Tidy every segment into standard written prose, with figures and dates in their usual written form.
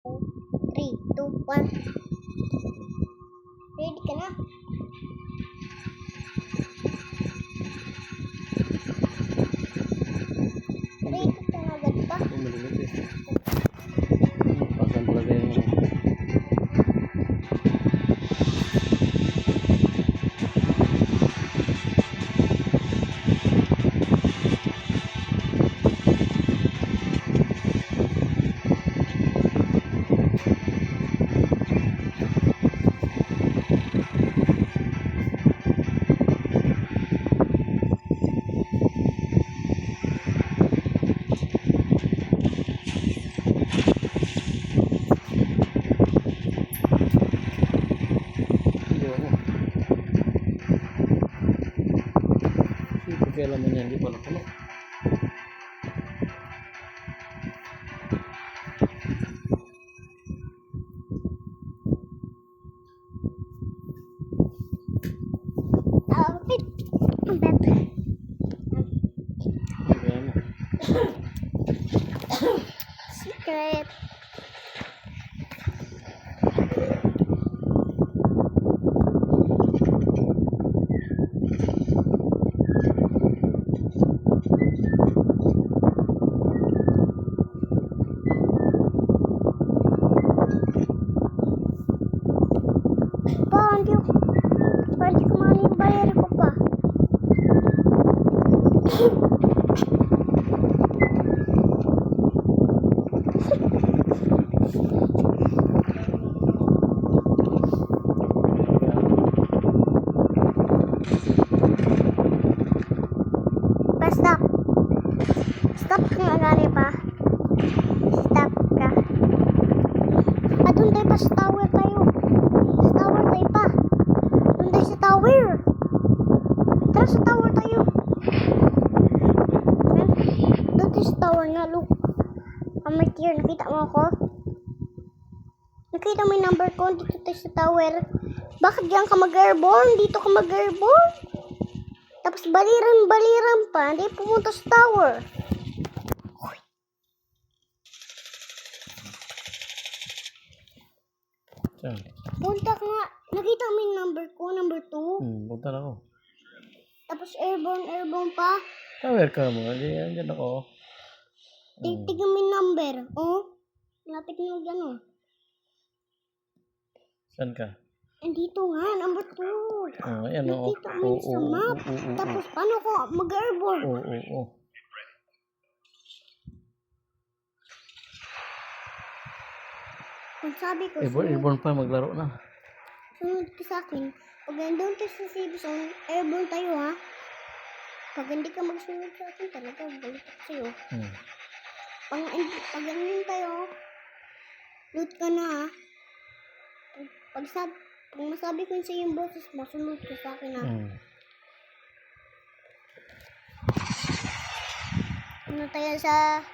3, 2, 1. Ready ka na? Ready ka na agad pa? Malilit eh. Pasang talaga yung kailan mo niya hindi pala puno. Ang bebe. Kaya mo. Secret. Hindi ko man yung bayar ko pa. Stop. Stop ka nga gani pa. Stop ka. Doon tayo pa sa tower tayo. Sa tower tayo pa. Doon tayo sa tower. Tara sa tower tayo. Doon tayo sa tower nga, look. Amateur, nakita mo ako? Nakita mo yung number ko? Dito tayo sa tower. Bakit diyan ka mag-airborne? Dito ka mag-airborne? Tapos baliran pa. Hindi pumunta sa tower. Saan? Punta ka nga. Nakita mo yung number ko, number 2. Punta na ako. Tapos airborne pa. Tower ka mo. Andyan ako. Tignan mo yung number. Oh. Lapit mo dyan oh. Saan ka? Andito nga, number 2. Ayan o. Nakita mo yun sa map. Tapos paano ko mag-airborne? Oo. Kung sabi ko, Airborne pa, maglaro na. sunod ka sa akin. Pag nandun tayo sa safe zone, airborne tayo ha. Pag hindi ka magsunod sa akin, talaga, balik ako sa'yo. Pag ganyan tayo, loot ka na ha. Pag masabi ko yun sa yung boses mo, sunod ka sa akin ha. Ano tayo sa...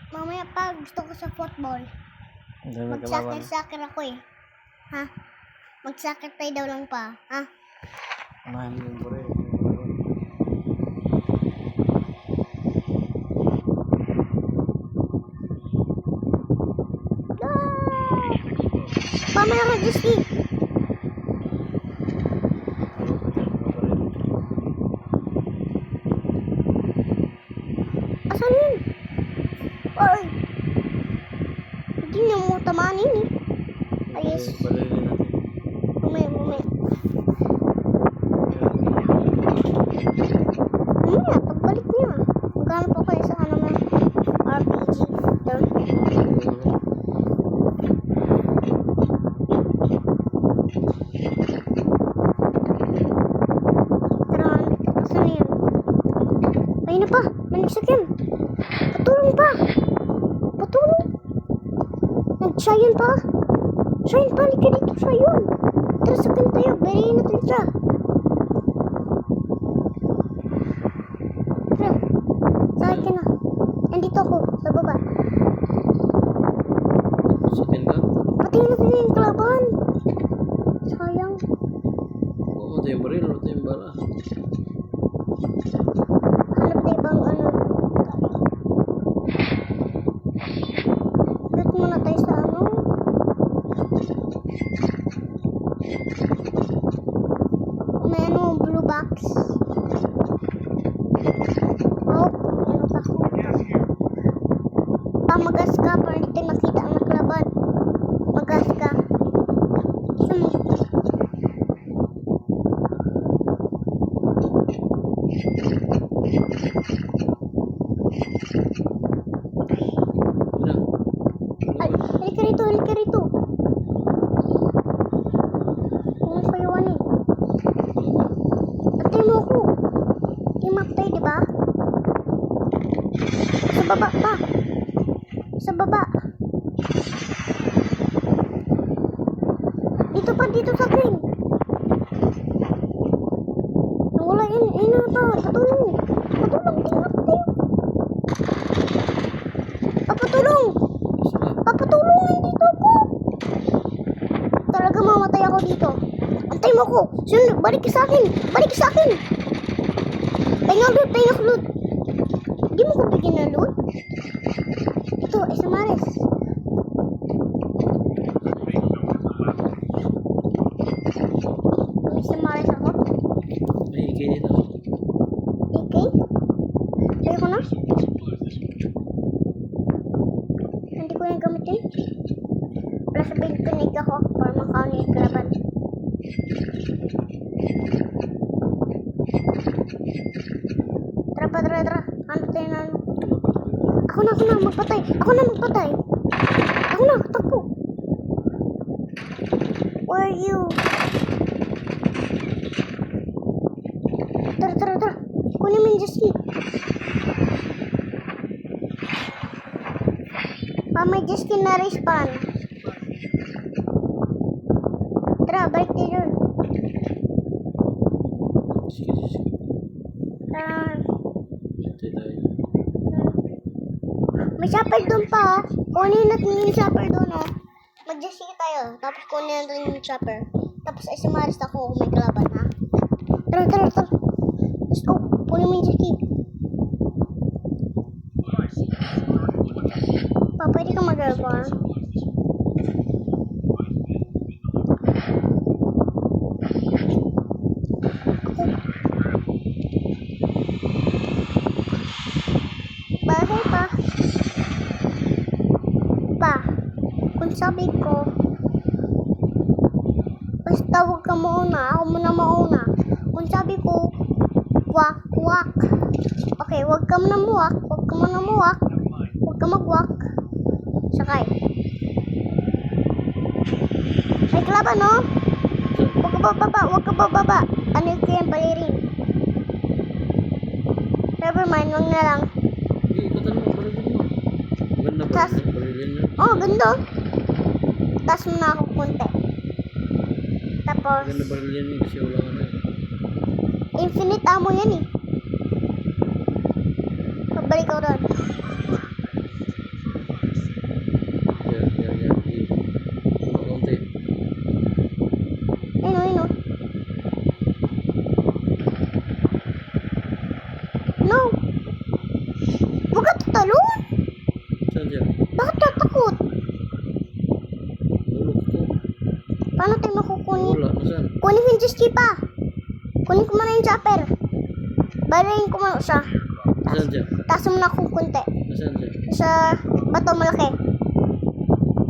Mamaya pa, gusto ko sa football. Mag-soccer ako eh. Ha? Mag-soccer tayo daw lang pa. Ha? Unahin mo yung bure. Mamaya ka, Gusti. Asan yun? Ay! Hindi niya mo tamanin eh. Ayos. Balilin natin. Mamaya. Pagbalik niya. Maghanap ako kayo sa ano ng RPG. Asan yun? Ayun na pa. Manigsakyan. Patulong pa. Nag-Cheyenne pa. Halika dito, Cheyenne. Tara, sakyan tayo. Barihin natin siya. Tara. Sakay ka na. Nandito ako, sa baba. Sakin ka? Patingin natin yung kalaban. Sayang. Oo, ito yung baril. Ito yung bala. Hanap na ibang ano. Magas ka para hindi tayo makita ang nakalaban. Magas ka. Ano? Ay, halika rito, halika rito. Ano sa iwan eh? Atay mo ako. Timak tayo, di ba? Sa baba pa. Sa baba. Dito pa, dito sa green. Wala yun, na pa. Patulong. Patulong, timak tayo. Papatulong. Papatulungin dito ako. Talaga mamatay ako dito. Antay mo ko. Sunod, balik ka sa akin. Balik ka sa akin. Pahinga loot, pahinga loot. Hindi mo ko bigyan ng loot. Ito, isa mares. May isa mares ako. May ikay dito. Okay? Tayo ko na. Hindi ko yung gamitin. Wala sabihin tinig ako para makaon yung kalaban. Tara. Ano tayo na? Ako na, magpatay. Ako na, takbo. Where are you? Tara. Kunin mo yung Jessie. May Jessie na respawn. Tara, balik tayo dun. Sige. Tara. Hintay tayo. May shopper doon pa, oh. Kunin natin yung shopper doon, oh. Mag-Jessie tayo, tapos kunin natin yung shopper. Tapos ay simaris ako kung may kalaban, ha? Tara. Let's go. Kunin mo yung Jessie. Pa, pwede ka mag-reborn. Bahay pa, kung sabi ko, basta huwag ka mauna, ako muna mauna. Kung sabi ko, wak. Okay, huwag ka muna muwak, huwag ka magwak. Sakay. May kalaban, no? Huwag ka bababa. Ano yung kayang balirin? Never mind, huwag na lang. Ikutan mo, barilin mo. Ganda ba? Barilin niya. Oh, ganda. Taas mo na ako konti. Tapos, Ganda barilin niya kasi wala ka na eh. infinite ammo yan eh. Pabalik ako doon. Yan. Konti. Ayun. No. Huwag ka tatalon. Saan siya? Bakit tatakot? Ulog ko. Paano tayo makukunin? Wala, nasaan? Kunin ko yung Jessie pa. Kunin ko muna yung chopper. Balayin ko muna siya. Nasaan siya? Taas mo na akong kunti. Nasaan siya? Sa bato malaki.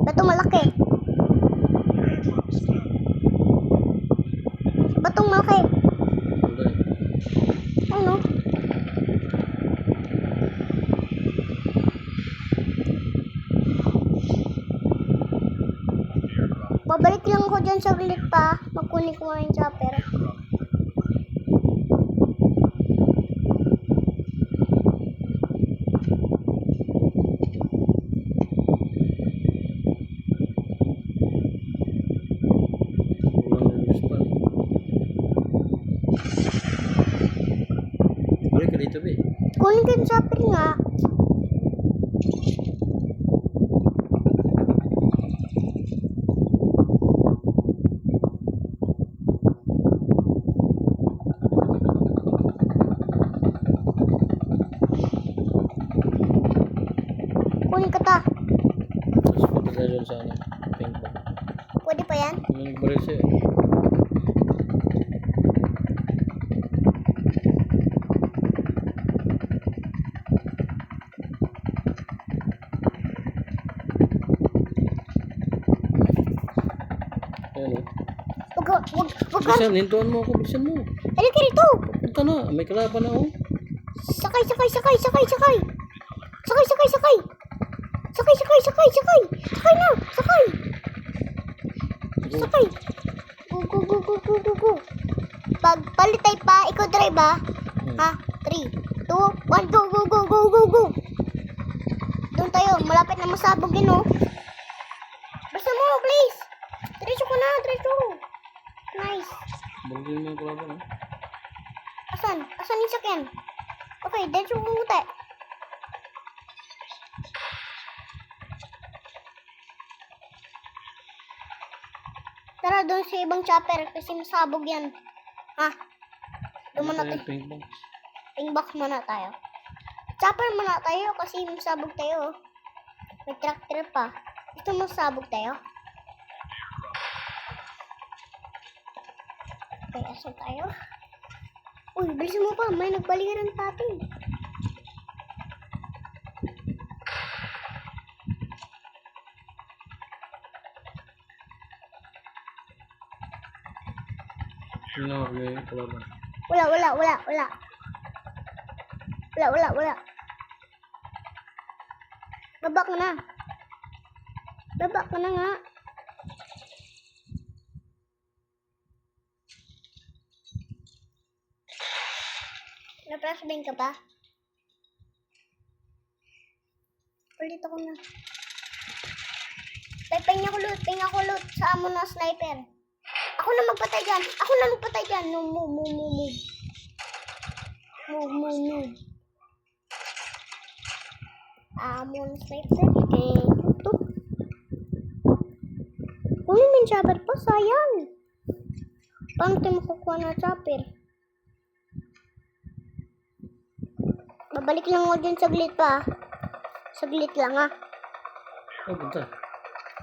Batong malaki. Wala eh. Ano? Babalik lang ako dyan sa ulit pa. Magkunin ko nga yung chopper. Walang respawn. Balik ka dito, be. Kunin ko yung chopper nga. Kunin ka ta. Tapos punta tayo doon sa ano, ping pong. Pwede pa yan? May baril siya eh. Wag ka. Bilisan, hintuan mo ako. Bilisan mo. Halika rito. Punta na. May kalaban na oh. Sakay. Sakay na. Sakay. Go. Sakay. Go. Palit tayo pa. Ikaw drive ha. Ha? 3, 2, 1, go. Doon tayo. Malapit na masabog yun oh. Basta mo, please. Diretso ko na. Nice. Balagin mo yung kalaban oh. Asan yung sakyan? Okay, diretso ko muna. Tara doon sa ibang chopper kasi masabog yan. Ha? Doon muna tayo. Pink box. Ping box muna tayo. Chopper muna tayo kasi masabog tayo. May tractor pa. Gusto mo sabog tayo? Okay, asan tayo? Uy, bilisan mo pa. May nagbalikan ng patin. Yun lang ako yung kalaban. Wala. Baba ka na nga. Na-flashbang ka ba? Ulit ako na. Ping ako loot sa amo na sniper. Ako na magpatay dyan. No, move. Move. Amo na sniper. Okay. Ito. Kunin mo yung chopper pa. Sayang. Paano tayo makukuha na chopper? Babalik lang ako dyan saglit pa. Saglit lang ha. Oh, punta.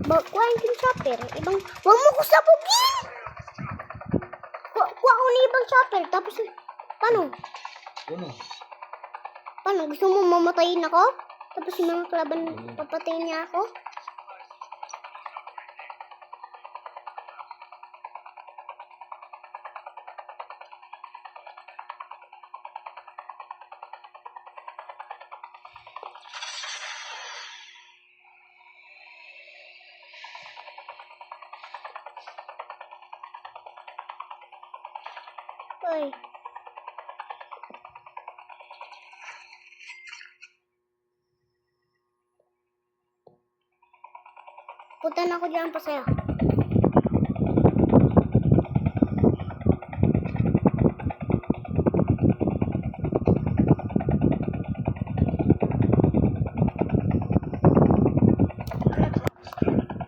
Kuhain ko yung chopper. Huwag mo ko sabugin! Kuha ko ng ibang chopper. Tapos, paano? Ano? Paano? Gusto mo mamatayin ako? Tapos yung mga kalaban, papatayin niya ako? Uy. Punta na ako dyan pa sa'yo.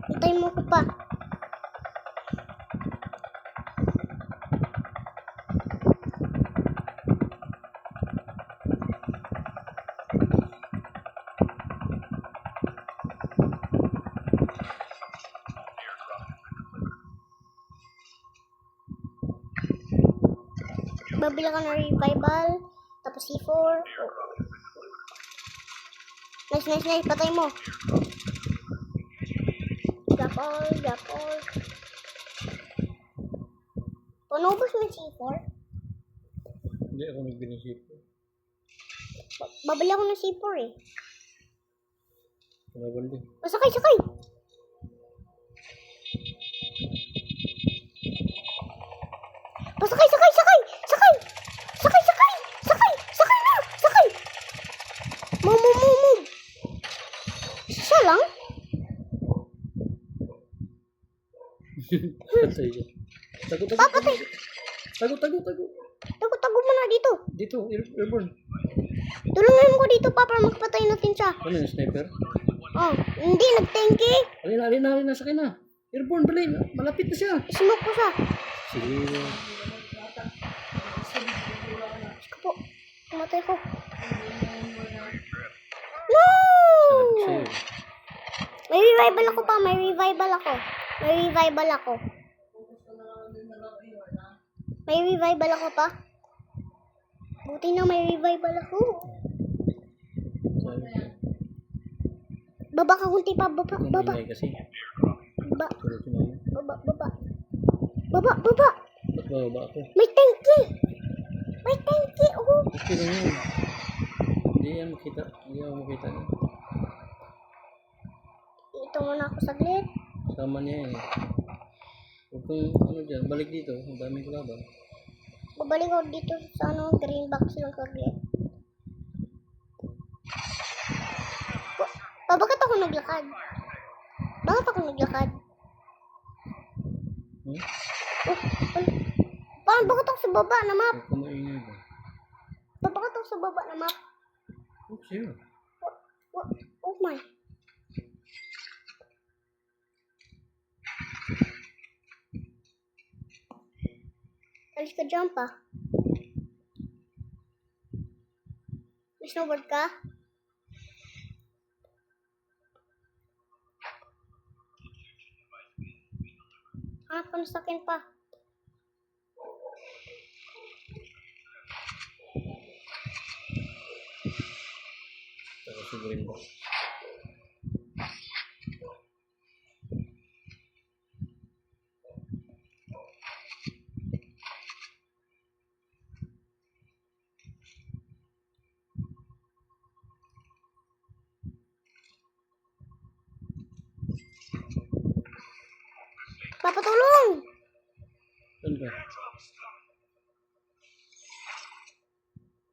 Hintayin mo ko pa. Babila ka ng revival, tapos C4. Oh. Nice. Patay mo. Drop all. Panubos mo yung C4? Hindi ako nagbinisip. Babila ko ng C4 eh. Kalaban din. Sakay! Sakay! Move! Siya lang? Patay siya. Tago. Papatay! Tago. Tago mo na dito. Dito, airborne. Tulungan ko dito pa para magpatay natin siya. Ano yung sniper? Oh, hindi, nag-tanky. Alin na, sakay na. Airborne, bali. Malapit na siya. Smoke ko siya. Sige. Sige po. Tumatay ko. No! Sabi ko sa'yo. May revival ako pa. May revival ako. Pa. Buti na may revival ako. Sabi ko. Baba ka kunti pa. Baba. Ingay kasi. Baba. Tulad ko na yun. Baba. Baba, baba. Ba't bababa ako? May tanki. May tanki. Oh. Okay lang yun. Hindi yan makita. Hindi ako makita niya. Ito muna ako saglit. Sama niya yan eh. Huwag kang ano dyan. Balik dito. Ang daming kalaban. Babalik ako dito sa ano, green box lang saglit. Bakit ako naglakad? Bakit ako naglakad? Hmm? Oh, paano bakit ako sa baba na map? Huwag ka maingay ba? Bakit ako sa baba na map? Oh, sure. Oh my. Alis ka dyan pa. May snowboard ka? Hanap ka na sa akin pa. Saka sigurin ba? Papatulong! Saan ka?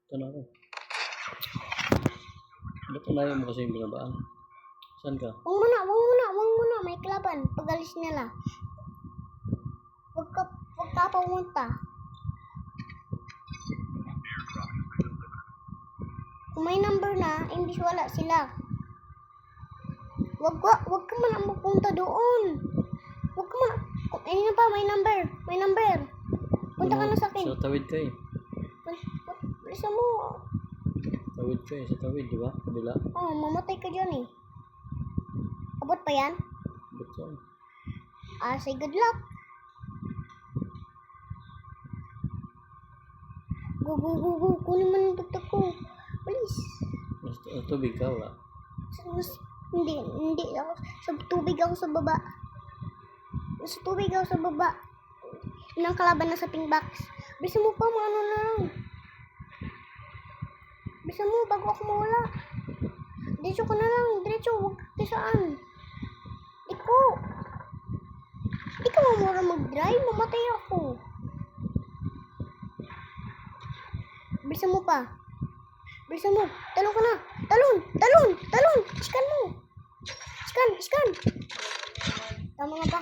Saan ako? Ba't unayan mo kasi yung binabaan? Saan ka? Wag muna. May kalaban. Pag-alis nila. Wag ka pumunta. Kung may number na, imbis wala sila. Wag ka man magpunta doon. Wag ka man. Ayun na pa, may number. Punta ka na sa akin. Sa tawid ka eh. Bisa mo. Tawid ka eh. Sa tawid, di ba? Kabila. Oh, mamatay ka dyan eh. Abot pa yan? Ba't yan? Say good luck. Go. Kunin mo ng tuktok ko. Please. Mas tubig ka, wala? Hindi ako. Sa tubig ako sa baba. Sa tubig ako sa baba. Yun ang kalaban na sa pink box. Bisa mo pa, mga ano na lang. Bisa mo, bago ako mawala. Diretso ka na lang. Diretso, huwag ka saan. Di ka mamura mag-drive. Mamatay ako. Bisa mo pa. Talon ka na. Talon. Iskan mo. Iskan. Tama nga ba?